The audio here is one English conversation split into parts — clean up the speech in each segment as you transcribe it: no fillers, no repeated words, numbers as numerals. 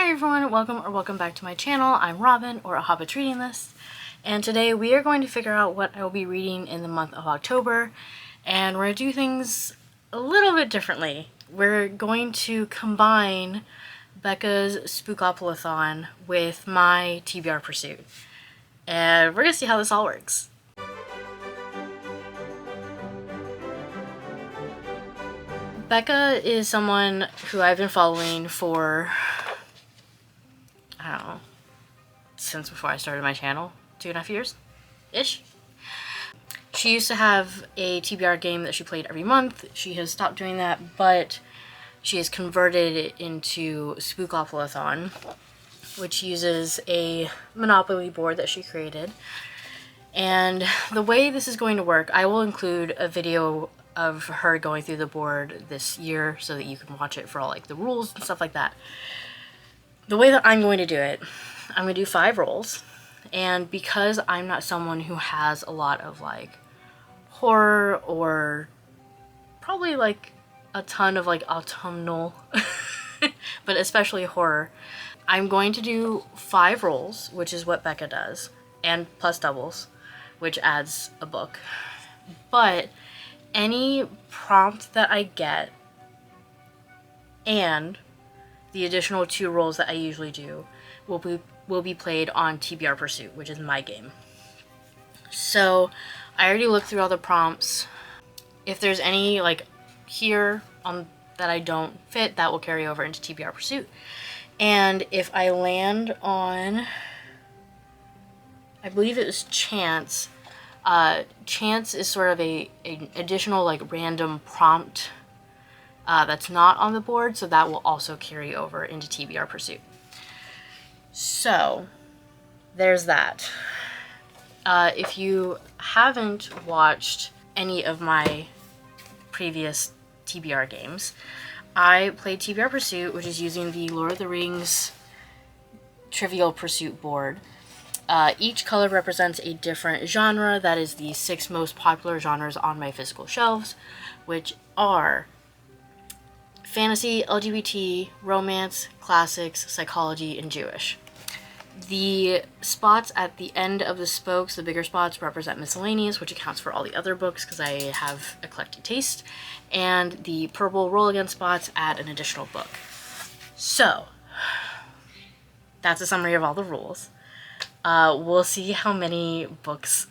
Hi everyone, welcome back to my channel. I'm Robin, or A Hobbit's Reading List, and today we are going to figure out what I will be reading in the month of October, and we're going to do things a little bit differently. We're going to combine Becca's Spookoplathon with my TBR Pursuit, and we're going to see how this all works. Becca is someone who I've been following for, I don't know, since before I started my channel, 2.5 years-ish. She used to have a TBR game that she played every month. She has stopped doing that, but she has converted it into Spookoplathon, which uses a Monopoly board that she created. And the way this is going to work, I will include a video of her going through the board this year so that you can watch it for all like the rules and stuff like that. The way that I'm going to do it, I'm going to do 5 rolls, and because I'm not someone who has a lot of like horror or probably like a ton of like autumnal but especially horror, I'm going to do 5 rolls, which is what Becca does, and plus doubles, which adds a book. But any prompt that I get and the additional 2 rolls that I usually do will be played on TBR Pursuit, which is my game. So I already looked through all the prompts. If there's any like here on that I don't fit, that will carry over into TBR Pursuit. And if I land on, I believe it was chance. Chance is sort of an additional like random prompt that's not on the board, so that will also carry over into TBR Pursuit. So there's that. If you haven't watched any of my previous TBR games, I played TBR Pursuit, which is using the Lord of the Rings Trivial Pursuit board. Each color represents a different genre. That is the 6 most popular genres on my physical shelves, which are fantasy, LGBT, romance, classics, psychology, and Jewish. The spots at the end of the spokes, the bigger spots, represent Miscellaneous, which accounts for all the other books because I have eclectic taste, and the purple roll against spots add an additional book. So that's a summary of all the rules. We'll see how many books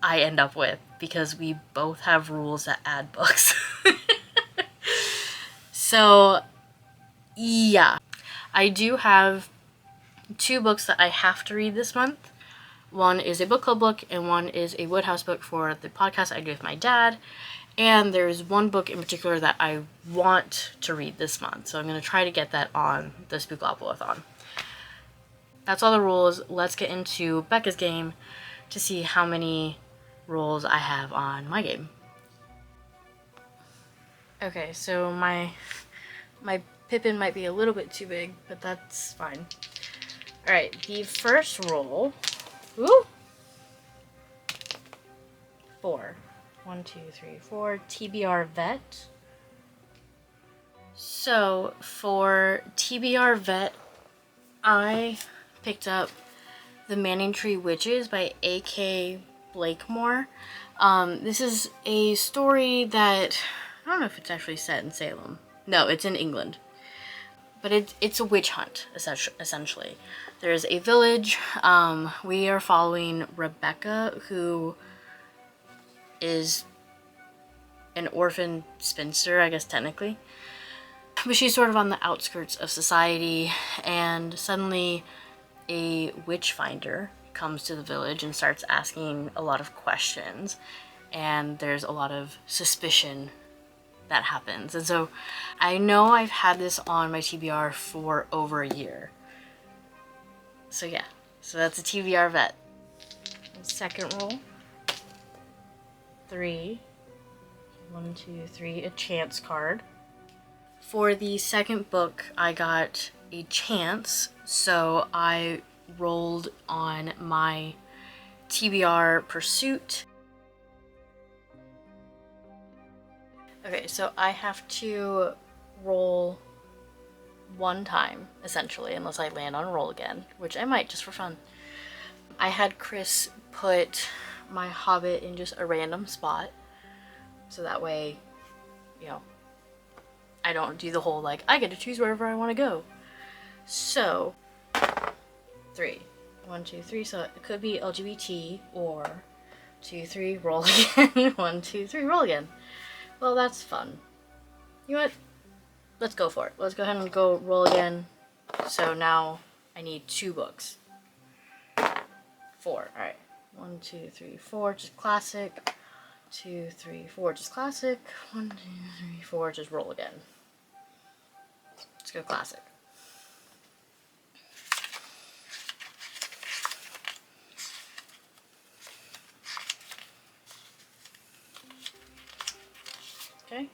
I end up with, because we both have rules that add books. So, yeah. I do have 2 books that I have to read this month. One is a book club book, and one is a Woodhouse book for the podcast I do with my dad. And there's one book in particular that I want to read this month, so I'm going to try to get that on the Spookoplathon. That's all the rules. Let's get into Becca's game to see how many rolls I have on my game. Okay, so my Pippin might be a little bit too big, but that's fine. Alright, the first roll, 4. 1, 2, 3, 4, TBR Vet. So, for TBR Vet, I picked up The Manningtree Witches by A.K. Blakemore. This is a story that, I don't know if it's actually set in Salem. No, it's in England. But it's a witch hunt, essentially. There's a village. We are following Rebecca, who is an orphan spinster, I guess technically. But she's sort of on the outskirts of society, and suddenly a witch finder comes to the village and starts asking a lot of questions, and there's a lot of suspicion that happens. And so I know I've had this on my TBR for over a year. So yeah, so that's a TBR Vet. Second roll, 3. 1, 2, 3, a chance card. For the second book, I got a chance, so I rolled on my TBR Pursuit. Okay, so I have to roll one time, essentially, unless I land on a roll again, which I might just for fun. I had Chris put my Hobbit in just a random spot, so that way, you know, I don't do the whole, like, I get to choose wherever I want to go. So, 3. 1, 2, 3, so it could be LGBT, or 2, 3, roll again. 1, 2, 3, roll again. Well, that's fun. You know what? Let's go for it. Let's go ahead and go roll again. So now I need 2 books. 4. Alright. 1, 2, 3, 4, just classic. 2, 3, 4, just classic. 1, 2, 3, 4, just roll again. Let's go classic. Okay.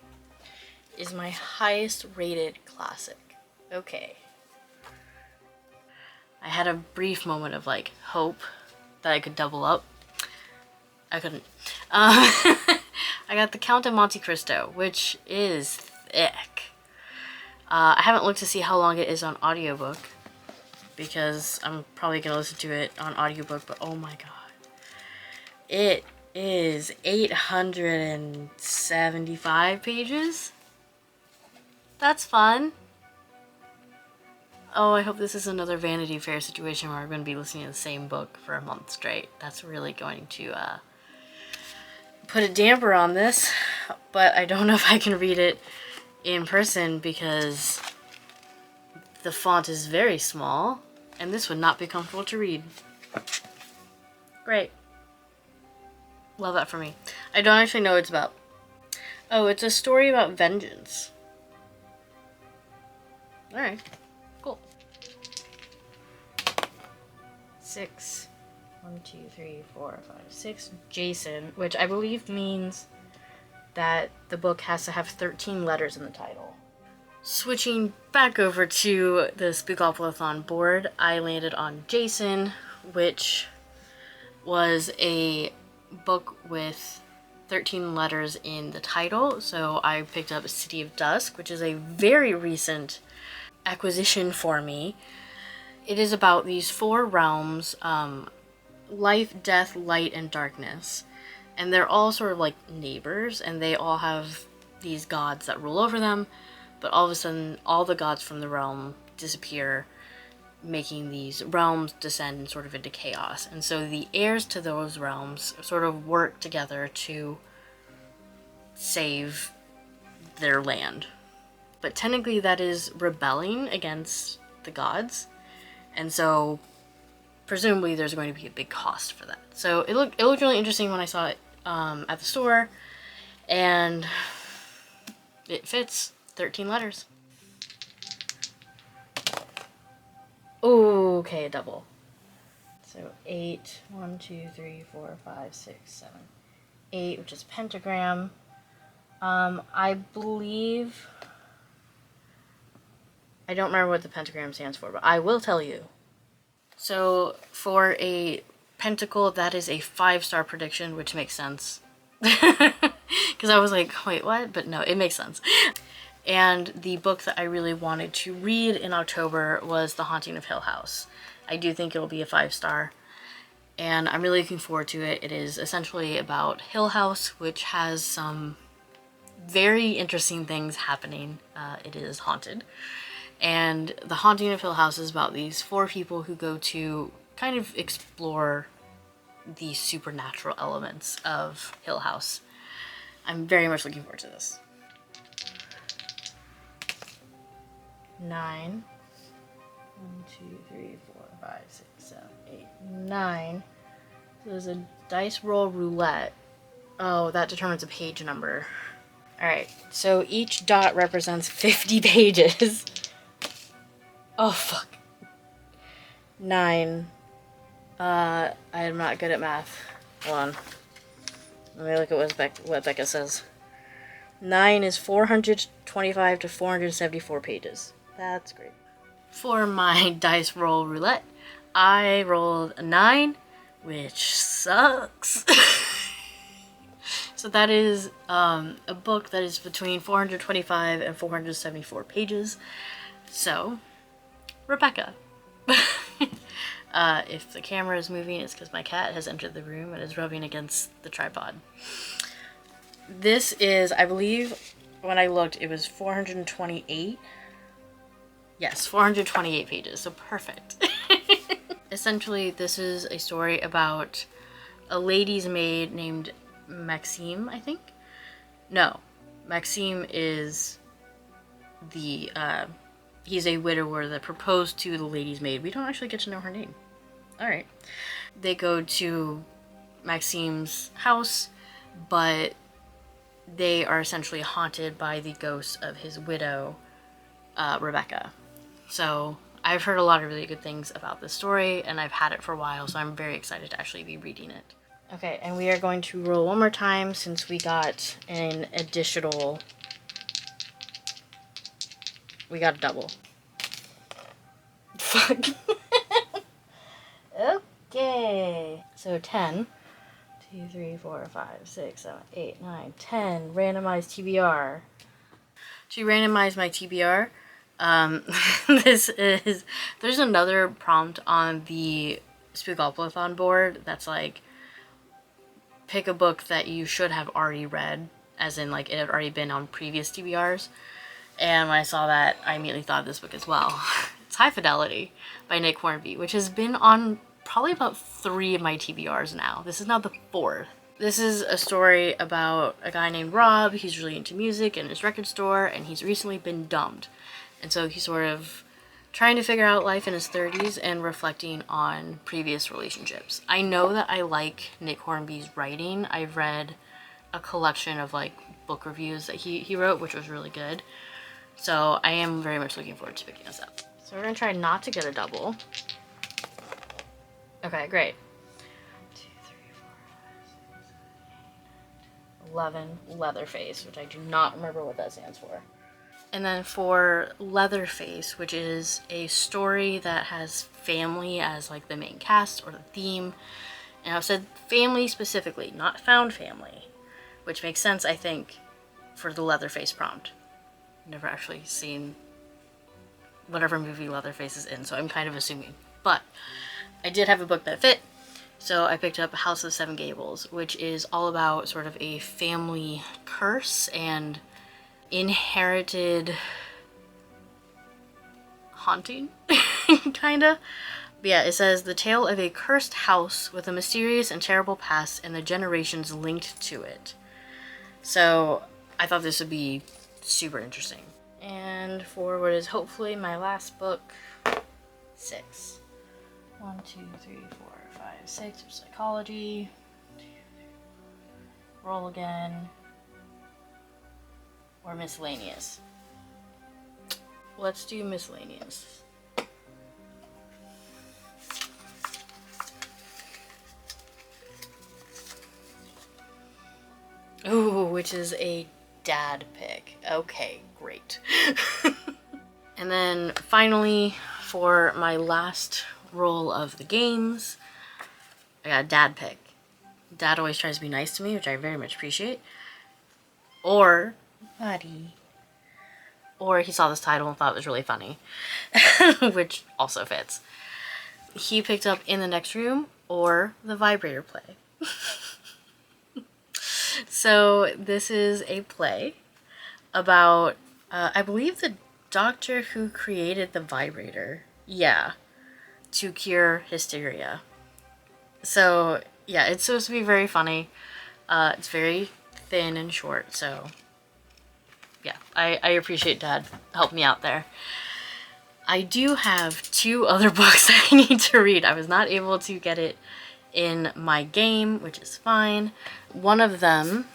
Is my highest rated classic. Okay. I had a brief moment of like hope that I could double up. I couldn't. I got The Count of Monte Cristo, which is thick. I haven't looked to see how long it is on audiobook, because I'm probably gonna listen to it on audiobook, but oh my god. It is 875 pages. That's fun. Oh, I hope this is another Vanity Fair situation where I'm going to be listening to the same book for a month straight. That's really going to put a damper on this, but I don't know if I can read it in person because the font is very small, and this would not be comfortable to read. Great. Love that for me. I don't actually know what it's about. Oh, it's a story about vengeance. Alright. Cool. 6. 1, 2, 3, 4, 5, 6. Jason, which I believe means that the book has to have 13 letters in the title. Switching back over to the Spookoplathon board, I landed on Jason, which was a book with 13 letters in the title. So I picked up City of Dusk, which is a very recent acquisition for me. It is about these 4 realms, life, death, light, and darkness. And they're all sort of like neighbors, and they all have these gods that rule over them, but all of a sudden all the gods from the realm disappear, making these realms descend sort of into chaos. And so the heirs to those realms sort of work together to save their land. But technically that is rebelling against the gods, and so presumably there's going to be a big cost for that. So it looked really interesting when I saw it at the store, and it fits. 13 letters. Okay, a double. So 8, 1, 2, 3, 4, 5, 6, 7, 8, which is pentagram. I believe, I don't remember what the pentagram stands for, but I will tell you. So for a pentacle, that is a 5-star prediction, which makes sense. Because I was like, wait, what? But no, it makes sense. And the book that I really wanted to read in October was The Haunting of Hill House. I do think it'll be a 5-star, and I'm really looking forward to it. It is essentially about Hill House, which has some very interesting things happening. It is haunted. And The Haunting of Hill House is about these 4 people who go to kind of explore the supernatural elements of Hill House. I'm very much looking forward to this. 9. 1, 2, 3, 4, 5, 6, 7, 8, 9. So there's a dice roll roulette. Oh, that determines a page number. Alright, so each dot represents 50 pages. Oh, fuck. 9. I am not good at math. Hold on. Let me look at what Becca says. 9 is 425 to 474 pages. That's great. For my dice roll roulette, I rolled a 9, which sucks. So that is a book that is between 425 and 474 pages. So, Rebecca. If the camera is moving, it's because my cat has entered the room and is rubbing against the tripod. This is, I believe, when I looked, it was 428. Yes, 428 pages, so perfect. Essentially, this is a story about a lady's maid named Maxime, I think? No, Maxime is the, he's a widower that proposed to the lady's maid. We don't actually get to know her name. Alright. They go to Maxime's house, but they are essentially haunted by the ghost of his widow, Rebecca. So I've heard a lot of really good things about this story, and I've had it for a while, so I'm very excited to actually be reading it. Okay, and we are going to roll one more time since we got an additional... We got a double. Fuck. Okay. So 10. 2, 3, 4, 5, 6, 7, 8, 9, 10. Randomize TBR. To randomize my TBR, there's another prompt on the Spookoplathon board that's like, pick a book that you should have already read, as in like it had already been on previous TBRs. And when I saw that, I immediately thought of this book as well. It's High Fidelity by Nick Hornby, which has been on probably about 3 of my TBRs now. This is now the 4th. This is a story about a guy named Rob. He's really into music and his record store, and he's recently been dumped. And so he's sort of trying to figure out life in his 30s and reflecting on previous relationships. I know that I like Nick Hornby's writing. I've read a collection of like book reviews that he wrote, which was really good. So I am very much looking forward to picking this up. So we're gonna try not to get a double. Okay, great. 2, 3, 4, 5, 6, 7, 8, 11. Leatherface, which I do not remember what that stands for. And then for Leatherface, which is a story that has family as like the main cast or the theme. And I've said family specifically, not found family, which makes sense, I think, for the Leatherface prompt. Never actually seen whatever movie Leatherface is in, so I'm kind of assuming. But I did have a book that fit, so I picked up House of Seven Gables, which is all about sort of a family curse and inherited haunting, kinda. But yeah, it says the tale of a cursed house with a mysterious and terrible past and the generations linked to it. So I thought this would be super interesting. And for what is hopefully my last book, 6. 1, 2, 3, 4, 5, 6 for psychology. Roll again. Or miscellaneous. Let's do miscellaneous. Ooh, which is a dad pick. Okay, great. And then finally, for my last roll of the games, I got a dad pick. Dad always tries to be nice to me, which I very much appreciate. Or buddy. Or he saw this title and thought it was really funny, which also fits. He picked up In the Next Room or The Vibrator Play. So this is a play about, I believe the doctor who created the vibrator, yeah, to cure hysteria. So yeah, it's supposed to be very funny. It's very thin and short, so yeah, I appreciate Dad helping me out there. I do have 2 other books that I need to read. I was not able to get it in my game, which is fine. One of them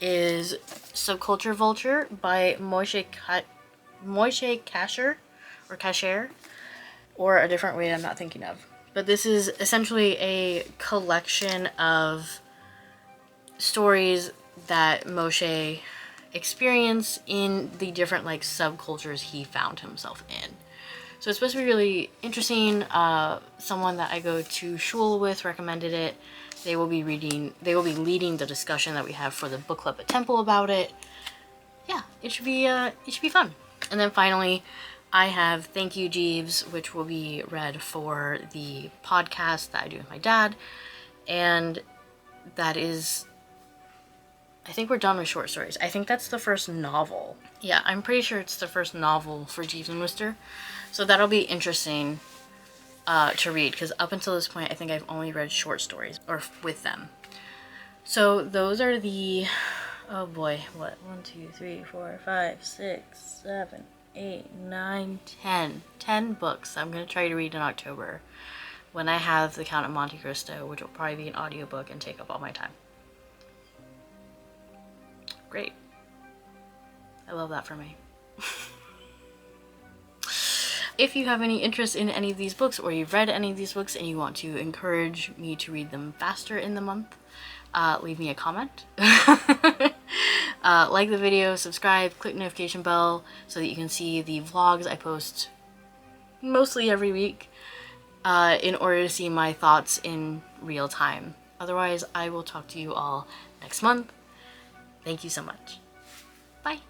is Subculture Vulture by Moishe Kasher, or Kasher, or a different way I'm not thinking of. But this is essentially a collection of stories that Moshe experienced in the different like subcultures he found himself in. So it's supposed to be really interesting. Someone that I go to shul with recommended it. They will be leading the discussion that we have for the book club at Temple about it. Yeah, it should be fun. And then finally, I have Thank You Jeeves, which will be read for the podcast that I do with my dad. And that is, I think we're done with short stories. I think that's the first novel. Yeah, I'm pretty sure it's the first novel for Jeeves and Wooster. So that'll be interesting to read, because up until this point I think I've only read short stories or with them. So those are the, oh boy, what, 1, 2, 3, 4, 5, 6, 7, 8, 9, 10 books I'm going to try to read in October when I have The Count of Monte Cristo, which will probably be an audiobook and take up all my time. Great. I love that for me. If you have any interest in any of these books, or you've read any of these books and you want to encourage me to read them faster in the month, leave me a comment. Like the video, subscribe, click notification bell so that you can see the vlogs I post mostly every week in order to see my thoughts in real time. Otherwise, I will talk to you all next month. Thank you so much. Bye.